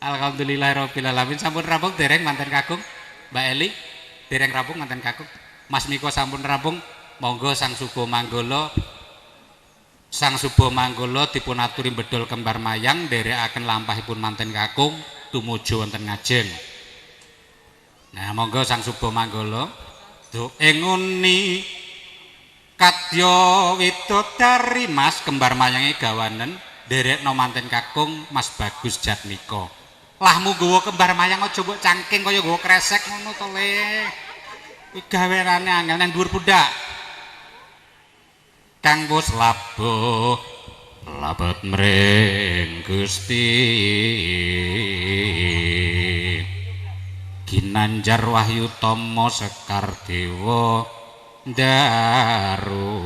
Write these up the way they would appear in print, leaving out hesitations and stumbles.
Alhamdulillahirabbil alamin. Sampun rampung dereng manten kakung Mbak Eli? Dereng rampung manten kakung. Mas Miko sampun rampung. Monggo Sang Subo Manggala. Sang Subo Manggala dipun aturi bedol kembar mayang nderekaken lampahipun manten kakung tumuju wonten ngajeng. Nah, monggo Sang Subo Manggala. Duh enguni Kadya Widodari Mas kembar mayange gawanen nderekno manten kakung Mas Bagus Jatmika. Lahmu nggawa kembar mayang aja mbok cangking kaya nggawa kresek ngono to Le. Iki gaweane angel nang dhuwur pundak. Kang wis labuh labet mring Gusti. Ginanjar Wahyu Tama Sekar Dewa Daru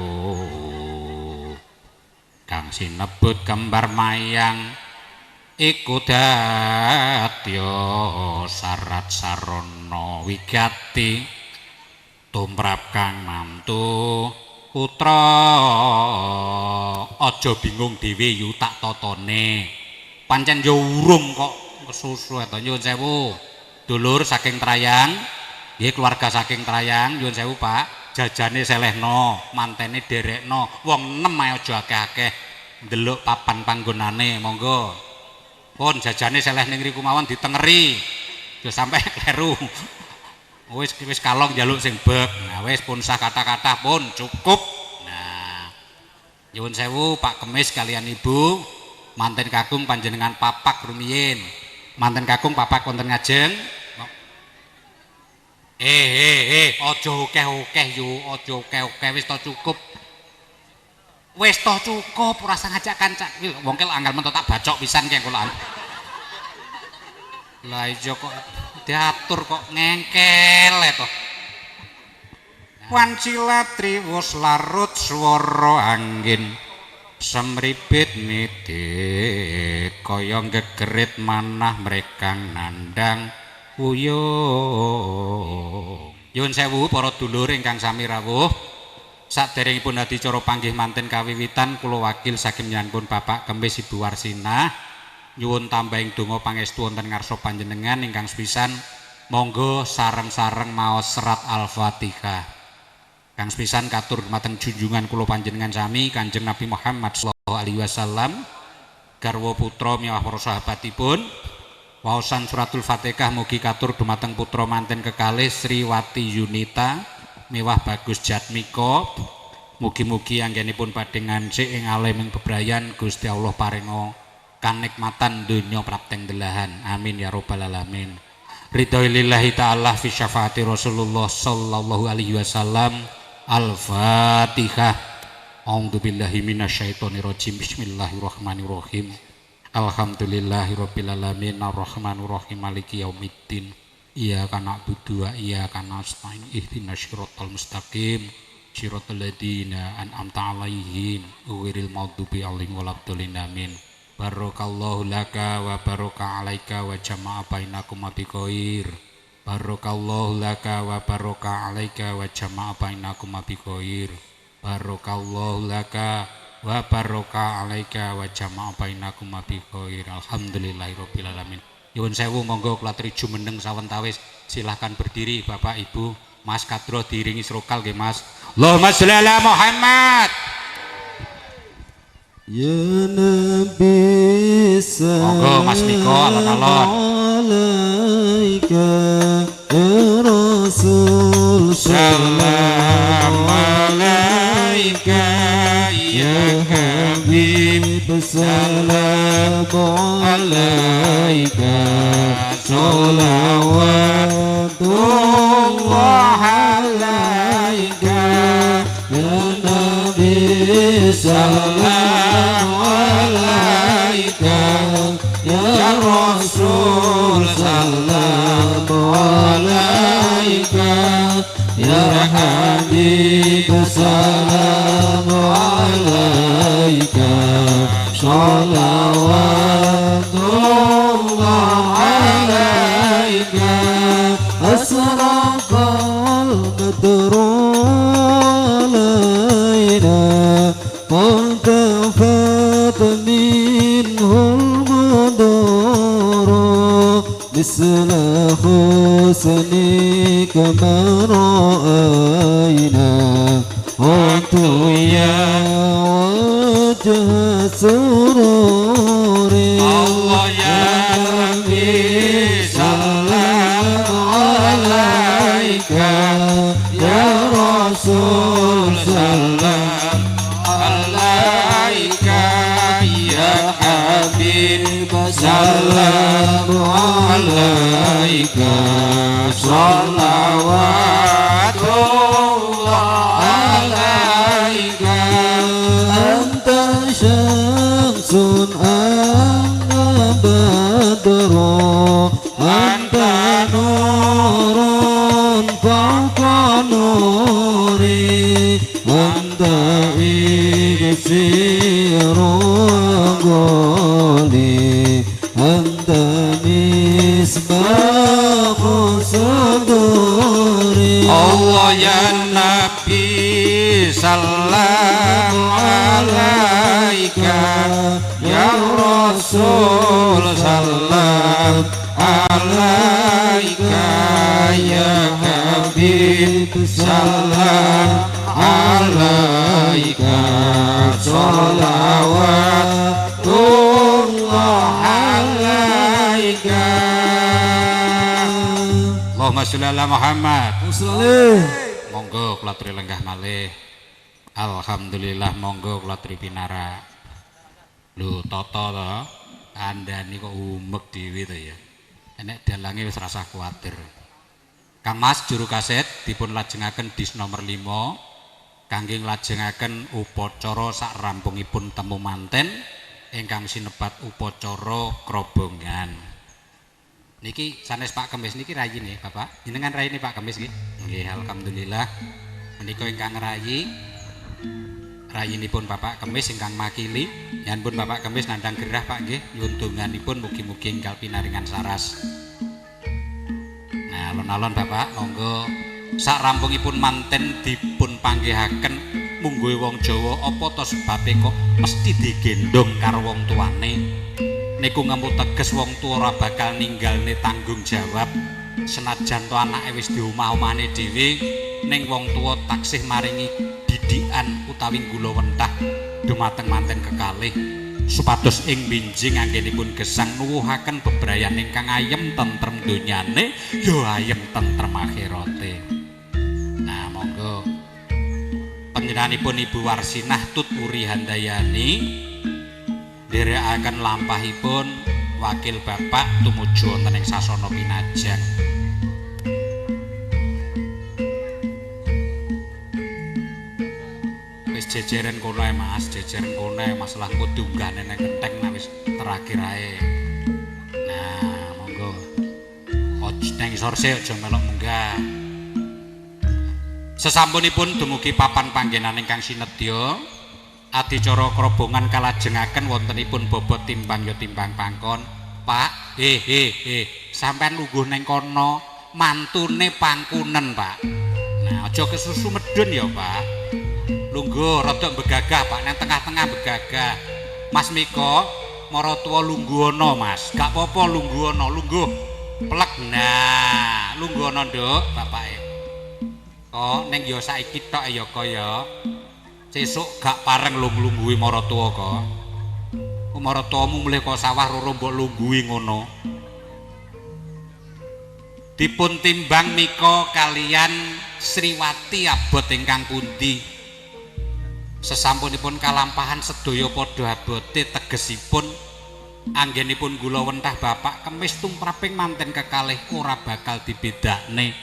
kang sinebut kembar mayang iku dadya sarat sarana wigati tumrap kang mantu putra aja bingung dhewe yu tak tatone pancen yo urung kok kesusu to nyuwun sewu dulur saking Trayang nggih keluarga saking Trayang nyuwun sewu Pak jajane selehno mantene derekno wong 6 ae aja akeh-akeh ndelok papan panggonane monggo pun jajane seleh ning riku mawon ditengeri aja sampe kleru wis kalong njaluk sing bek nah wis pun sah kata-kata pun cukup nah nyuwun sewu Pak Kemis kalian Ibu manten kakung panjenengan papak rumiyin manten kakung papak wonten ngajeng aja okeh-okeh yu, aja okeh-okeh wis to cukup. Wis to cukup, ora usah ngajak kancak. Wong kel anggal men tak bacok pisan ki kula. Lah iya kok diatur kok ngengkel to. Wancilatri wus larut swara angin. Semripit nidit kaya gegerit manah mrekang nandang uyung. Nyuwun sewu para dulur ingkang sami rawuh. Saderengipun adicara panggih manten kawiwitan kula wakil saking nyanpun Bapak Kemis Ibu Warsinah nyuwun tambahing donga pangestu wonten ngarsa panjenengan ingkang sepisan monggo sareng-sareng maos serat Al-Fatihah. Kang sepisan katur dumateng junjungan kula panjenengan sami Kanjeng Nabi Muhammad sallallahu alaihi wasallam garwa putra miwah para sahabatipun. Waosan suratul Fatihah mugi katur dumateng putra manten kekalih Sriwati Yunita miwah Bagus Jatmika. Mugi-mugi anggenipun badhe ngancik ing aleming bebrayan Gusti Allah paringa kanikmatan donya prapteng delahan. Amin ya rabbal alamin. Ridhoilillahi taala fi syafaati Rasulullah sallallahu alaihi wasallam. Al-Fatihah. A'udzubillahi minasyaitonirrajim. Bismillahirrahmanirrahim. Alhamdulillahirabbil alamin arrahmanirrahim maliki yaumiddin iyyaka na'budu wa iyyaka nasta'in ihdinas siratal mustaqim siratal ladzina an'amta 'alaihim ghairil maghdubi 'alaihim waladdallin amin. Barakallahu laka wa baraka 'alaika wa jama'a bainakum bi khair. Barakallahu laka wa baraka 'alaika wa jama'a bainakum bi khair. Barakallahu laka wa baraka alaika wa jama'a bainakum bi khair. Alhamdulillahirabbil alamin. Nyuwun sewu monggo kula aturi jumeneng sawentawis silahkan berdiri Bapak Ibu Mas Kadro diiringi srokal nggih Mas. Allahumma sholli ala Muhammad. Ya Nabi monggo Mas Miko alon-alon. Alaika ya Rasul salam alaika ya Habib salam alaika salawatullah alaika ya Nabi salam alaika ya Rasul salam alaika ya Habib salam alaika salawatullah alaika asraqal badru alaina qad minhul badru مثل حسنك ما رأينا أنت يا وجه سرور الله يا ربي سلام عليك يا رسول سلام عليك يا حبيب سلام عليك صلوات الله عليك أنت شمس أنت بدر أنت نور فوق نوري أنت إكسير قولي أنت مصباح صدوري Allah ya Nabi salam alaika ya Rasul salam alaika ya Habib salam alaika sholawatullah alaika Allahumma sholli ala Muhammad. Monggo kula aturi lenggah malih. Alhamdulillah monggo kula aturi pinara. Lho tata to, kandhani kok umek dhewe to ya. Enek dalange wis rasa kuwatir. Kang Mas juru kaset dipun lajengaken dis nomor 5 kangge nglajengaken upacara sak rampungipun temu manten ingkang sinebat upacara krobongan. Niki sanes Pak Kemis niki rayine Bapak. Jenengan rayine Pak Kemis nggih. Nggih alhamdulillah. Menika ingkang rayi rayinipun Bapak Kemis ingkang makili. Yanpun Bapak Kemis nandhang gerah Pak nggih. Nyuwun donganipun mugi-mugi enggal pinaringan saras. Nah, alon-alon Bapak monggo sak rampungipun manten dipun panggihaken mungguhe wong Jawa apa to sebabe kok mesti digendong karo wong tuane. Niku ngemu teges wong tuwa ora bakal ninggalne tanggung jawab senajan to anake wis di omah-omahane dhewe ning wong tuwa taksih maringi didikan utawi gulawentah dumateng manten kekalih supados ing binjing anggenipun gesang nuwuhaken bebrayan ingkang ayem tentrem donyane ya ayem tentrem akhirate. Nah monggo panjenenganipun Ibu Warsinah Tut Uri Handayani nderekaken lampahipun wakil Bapak tumuju wonten ing sasana pinajang. Wis jejeren kono ae Mas, jejeren kono ae masalah engko diunggahne nang genteng nah wis terakhir ae. Nah, monggo. Ojo nang isor sik aja melok munggah. Sesampunipun dumugi papan panggenan ingkang sinedya adicara krobongan kalajengaken wontenipun bobot timbang ya timbang pangkon. Pak, sampean lungguh ning kono mantune pangkunen, Pak. Nah, aja kesusu medun ya, Pak. Lungguh rada begagah, Pak, nang tengah-tengah begagah. Mas Miko, maratuwa lungguh ana, Mas. Gak apa-apa lungguh ana, lungguh. Plek. Nah, lungguh ana, Nduk, bapake. Kok ning ya saiki tok ya kaya sesuk gak pareng lungguhi maratuwa kok. Maratuwamu mulih kok sawah roro mbok lungguhi ngono. Dipun timbang Mika kalian Sriwati abot ingkang pundi? Sesampunipun kalampahan sedaya padha abote tegesipun anggenipun gulawentah Bapak Kemis tumraping manten kekalih ora bakal dibedakne.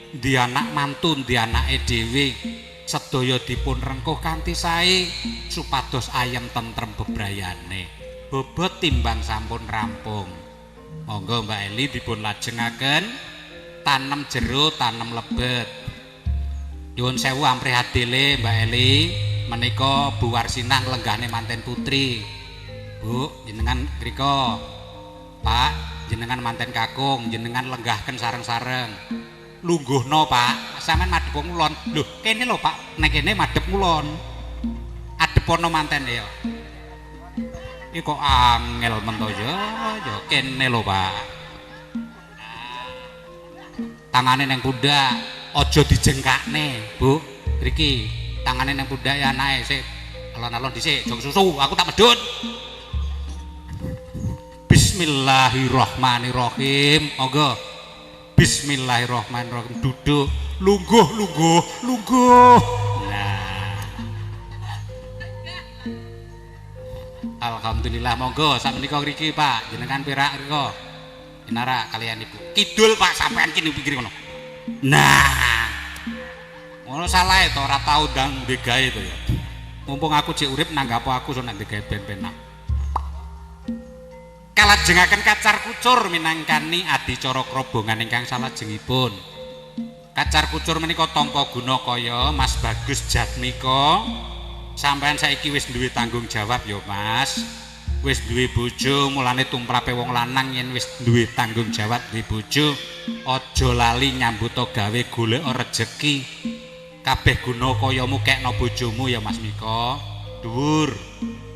Ndi anak mantu, ndi anake dhewe. Sedaya dipun rengkuh kanthi sae supados ayem tentrem bebrayane. Bobot timbang sampun rampung. Monggo Mbak Eli dipun lajengaken tanem jero tanem lebet. Nyuwun sewu amprih adile Mbak Eli menika Bu Warsinah nglenggahne manten putri. Bu, jenengan mriko. Pak, jenengan manten kakung, jenengan lenggahken sareng-sareng. Lungguhno Pak, sampean madhep ngulon. Lho, kene lho Pak, nek kene madhep ngulon. Adepono manten ya. Iki kok angel men to ya, kene lho Pak. tangane neng pundak, aja dijengkakne, Bu. Mriki tangane neng pundak ya anake sik alon-alon dhisik, jong susu, aku tak medhut. Bismillahirrahmanirrahim. Monggo. Bismillahirrahmanirrahim. Duduk, lungguh. Nah. Alhamdulillah, monggo sak menika ngriki, Pak. Jenengan perak rika. Inara kalian Ibu. Kidul, Pak, sampean kene pikir ngono. Nah. Ngono salah to, ora tau ndang ndegae to ya. Mumpung aku cek urip nanggap aku so nek ndegae ben-benak. Kalajengaken kacar kucur minangkani adicara krobongan ingkang salajengipun. Kacar kucur menika tampa guna kaya Mas Bagus Jatmika. Sampeyan saiki wis duwe tanggung jawab ya, Mas. Wis duwe bojo, mulane tumrape wong lanang yen wis duwe tanggung jawab duwe bojo, aja lali nyambut gawe golek rejeki. Kabeh guna kayamu kekno bojomu ya Mas Mika.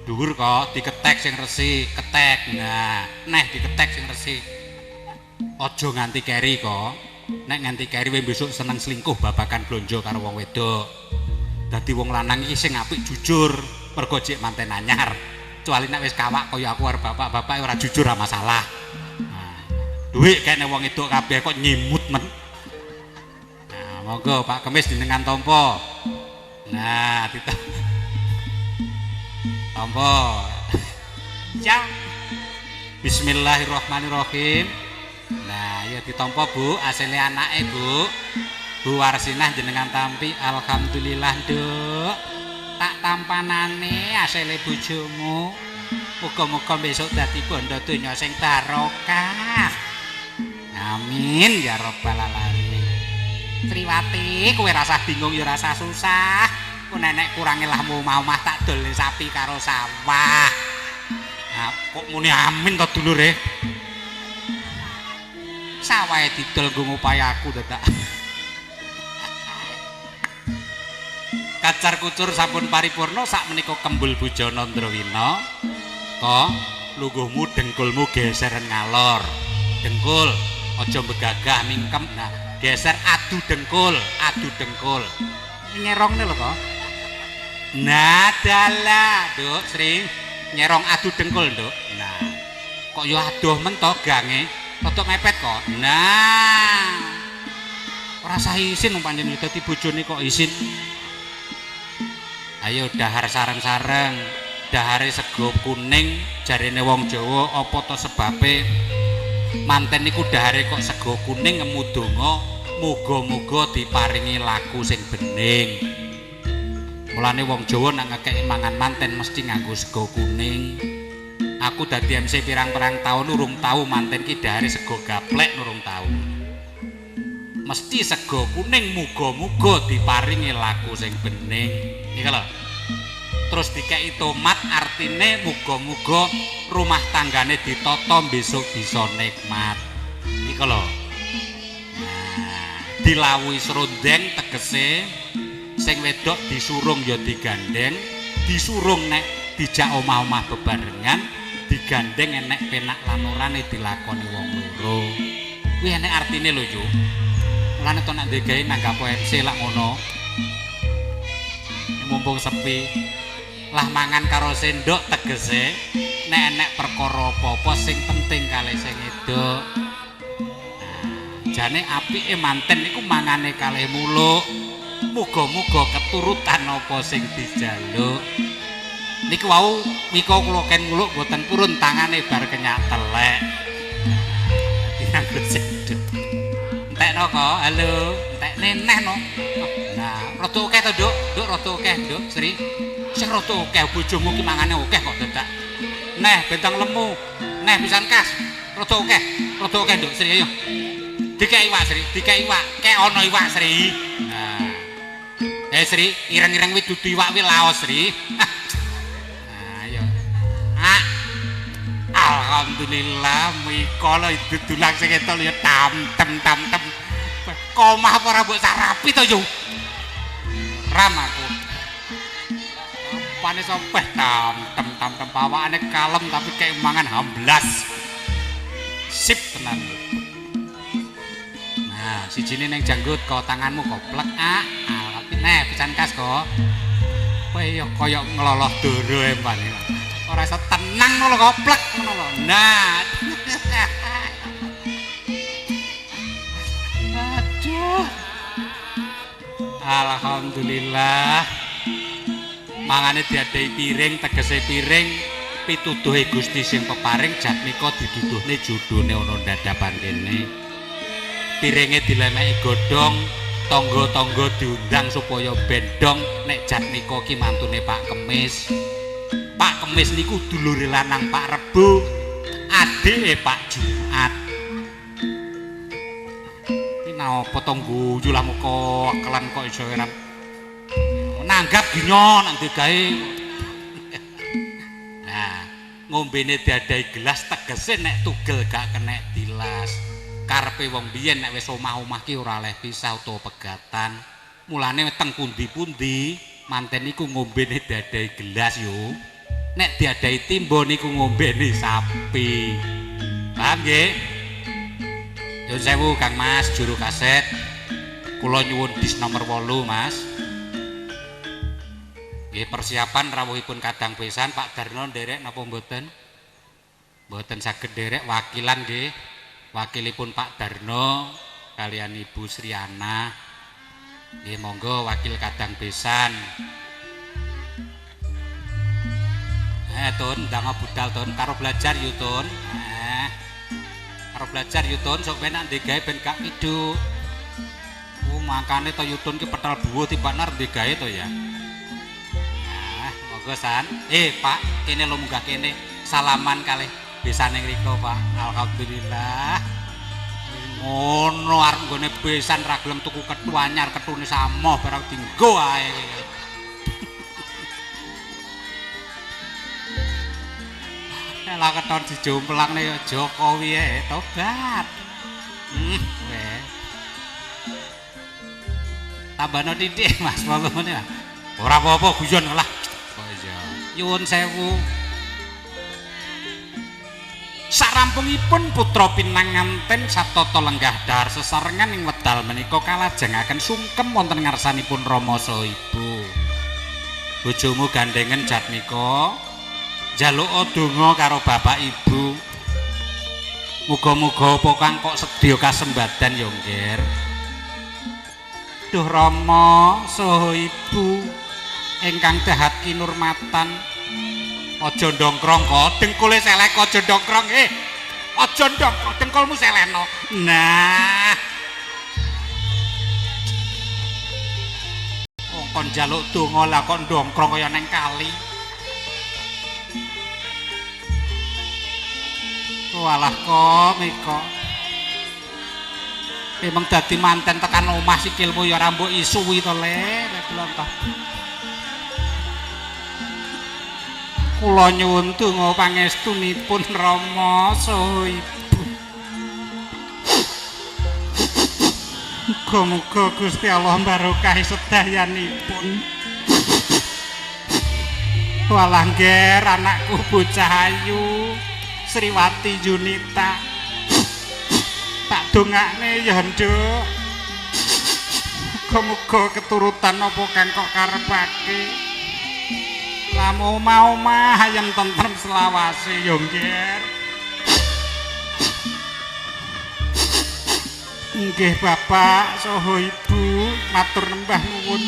Dhuwur kok diketek sing resik, ketek. Nah, neh diketek sing resik. Aja nganti keri kok. Nek nganti keri kowe besok seneng selingkuh babakan blonjo karo wong wedok. Dadi wong lanang iki sing apik jujur, mergo jek manten anyar. Kecuali nek wis kawak kaya aku karo bapak-bapak ora jujur ora masalah. Nah, duit kene wong wedok kabeh kok nyimut men. Nah, monggo Pak Kemis jenengan tampa. Nah, Tompo. Jang. Bismillahirrahmanirrahim. Nah, ya ditampa Bu, asile anake Bu. Bu Warsinah jenengan tampi. Alhamdulillah, Nduk. Tak tampanane asile bojomu. Muga-muga besok dadi bondo donya sing barokah. Amin ya rabbal alamin. Triwati, kowe rasa bingung ya rasa susah. Nenek kurangi lahmu omah tak dolne sapi karo sawah. Nah, kok muni amin to dulure? Sawahe didol nggo ngupayaku dadak. Kacar kucur sampun paripurna sak menika kembul Bujana Ndrawina. Kok lungguhmu dengkulmu geser ngalor. Dengkul aja begagah mingkem. Nah, geser adu dengkul. Nyerongne lho kok. Nah, dalah, Nduk, Sri. Nyerong adu dengkul, Nduk. Nah, kok yo adoh men to gange. Rada mepet kok. Nah. Ora sah isin pancen dadi bojone kok isin. Ayo dahar sareng-sareng. Dahare sego kuning jarene wong Jawa apa to sebabe manten niku dahare kok sego kuning ngemu donga muga-muga diparingi laku sing bening. Mulane wong Jawa nek ngekeki mangan manten mesti nganggo sego kuning. Aku dadi MC pirang-pirang taun urung tau manten ki dahare sego gaplek urung tau. Mesti sego kuning muga-muga diparingi laku sing bening. Iki lho. Terus dikeki tomat artine muga-muga rumah tanggane ditata besok bisa nikmat. Iki lho. Nah, dilawuhi srondeng tegese sing wedok disurung ya digandeng, disurung nek dijak omah-omah bebarengan, digandeng enek penak lan orane dilakoni wong loro. Kuwi enek artine lho, Yu. Mulane to nek ndegae nanggap MC lak ngono. Mumpung sepi, lah mangan karo sendok tegese nek enek perkara apa-apa sing penting kalih sing wedok. Nah, jane apike manten niku mangane kalih muluk. Muga-muga keturutan apa sing dijaluk. Niku wau mika kula ken muluk mboten purun tangane bar kenyak telek. Dianggo sedhek. Entekno kok, halo, entek neneh no. Nah, rada akeh to, Nduk? Nduk rada akeh, Nduk, Sri. Sing rada akeh bojomu ki mangane akeh kok dadak. Neh bentang lemu. Neh pisan kas. Rada akeh, Nduk, Sri ayo. Dikek iwak, Sri, dikek iwak. Kek ana iwak, Sri. Nah. Sri, ireng-ireng kuwi dudu iwak kuwi laos, Sri. Nah, ayo. Alhamdulillah mika lho dudulang sing etol ya tam-tem. Komah apa ora mbok sarapi to, Yu? Ram aku. Pane sopeh tam-tem pawakane kalem tapi kayak mangan hamblas. Sip tenan. Nah, Nah, sijine ning janggut kok tanganmu koplek. Nah, pisan kas kok. Kowe ya kaya ngloloh doro empan. Ora iso tenang lho koplek ngono lho. Nah. Aduh. Alhamdulillah. Mangane diadai piring tegese piring pituduhe Gusti sing peparing jatmika diduduhne judone ana ndadapan kene. Piringe dilemeki godhong, tangga-tangga diundang supaya bendong nek jatmika ki mantune Pak Kemis. Pak Kemis niku dulure lanang Pak Rebo, adike Pak Jumat. Iki napa to guyu lah muka kelan kok iso ora nanggap ginyo nang digawe. Nah, ngombene diadai gelas tegese nek tugel gak kenek dilas. Karepe wong biyen nek wis omah-omah ki ora oleh pisah utawa pegatan. Mulane teng pundi-pundi manten niku ngombene diadai gelas yo. Nek diadai timba niku ngombene sapi. Paham nggih? Nyuwun sewu Kang Mas juru kaset. Kula nyuwun dis nomor 8, Mas. Nggih persiapan rawuhipun kadang besan Pak Darno nderek napa mboten? Mboten saged nderek wakilan nggih. Wakilipun Pak Darno kalian Ibu Sriana. Nggih monggo wakil kadang besan. Tun ndang budal Tun karo belajar yu Tun. Karo belajar yu Tun sok penak ndhegae ben gak kiduk. Makane to yu Tun ki petal buwo tibanar ndhegae to ya. Gosan, Pak, kene lo munggah kene salaman kalih besane ngriko Pak. Alhamdulillah. Ngono arep nggone besan ra gelem tuku kethu anyar, kethune samoh barang dienggo ae. Nek la keton dijomplangne ya Jokowi ae tobat. Tambahno titik Mas, monggo ngene. Ora apa-apa guyon lah. Nyuwun sewu. Sarampungipun putra pinanganten satata lenggah dahar sesarengan ing wedal menika kalajengaken sungkem wonten ngarsanipun Rama saha Ibu. Bojomu gandengen jatmika njaluka donga karo Bapak Ibu. Muga-muga apa kang kok sedya kasembadan ya nggir. Duh Rama saha Ibu ingkang dahat kinurmatan, aja ndongkrong kok dengkule selek, aja ndongkrong aja ndongkrong dengkulmu seleno. Nah wong kon njaluk donga lah kok ndongkrong kaya neng kali. Walah kok miko emang dadi manten tekan omah sikilmu ya ora mbok isuwi to Le toh. Kula nyuwun donga pangestunipun Rama saha Ibu. Muga-muga Gusti Allah barokah sedayanipun. Walah nggih anakku bocah ayu Sriwati Junita. Tak dongakne ya Nduk. Muga-muga keturutan apa kang kok karepake. Lamu mau mah ayam tentrem selawase yo nggih. Nggih Bapak saha Ibu matur nembah nuwun.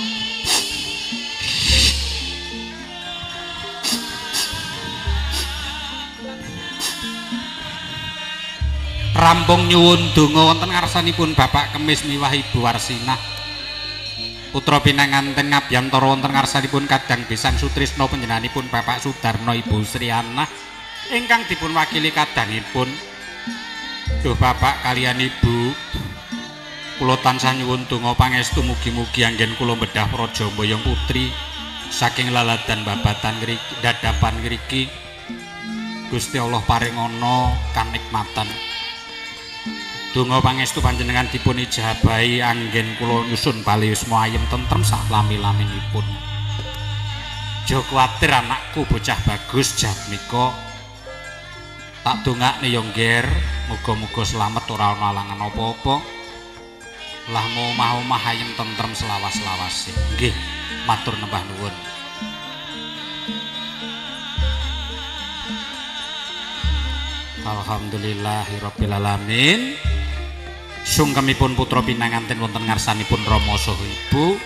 Rampung nyuwun donga wonten ngarsanipun Bapak Kemis miwah Ibu Warsinah. Putra pinanganten ngabiyantara wonten ngarsanipun kadang besan Sutrisno panjenenganipun Bapak Sudarno Ibu Sriana ingkang dipun wakili kadangipun. Duh Bapak kaliyan Ibu, kula tansah nyuwun donga pangestu mugi-mugi anggen kula bedah praja mboyong putri saking laladan babatan ngriki dadapan ngriki Gusti Allah paring ana kanikmatan. Donga pangestu panjenengan dipun ijabahi anggen kula nyusun bali wisma ayem tentrem sak lami-laminipun. Aja kuwatir anakku bocah bagus jatmika. Tak dongakne ya nggir, muga-muga slamet ora ana alangan apa-apa. lah omah-omah ayem tentrem selawas-lawase. Nggih, matur nembah nuwun. Alhamdulillahirabbil alamin. Sungkemipun putra pinanganten wonten ngarsanipun Rama saha Ibu.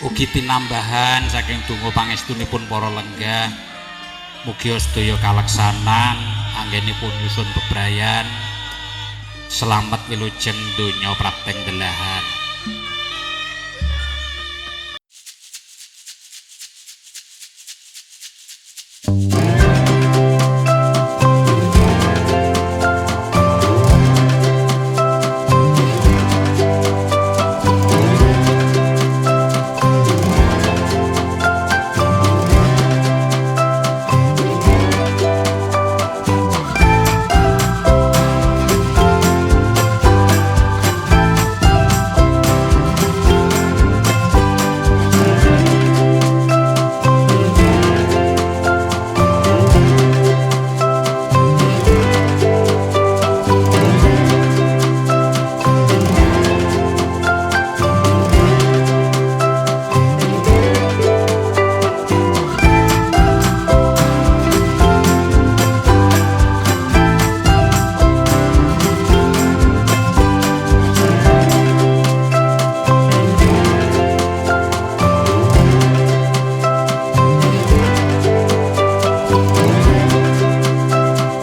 Ugi tinambahan saking donga pangestunipun para lenggah. Mugi sedaya kaleksanan anggenipun nyusun bebrayan. Selamat wilujeng donya prateng delahan.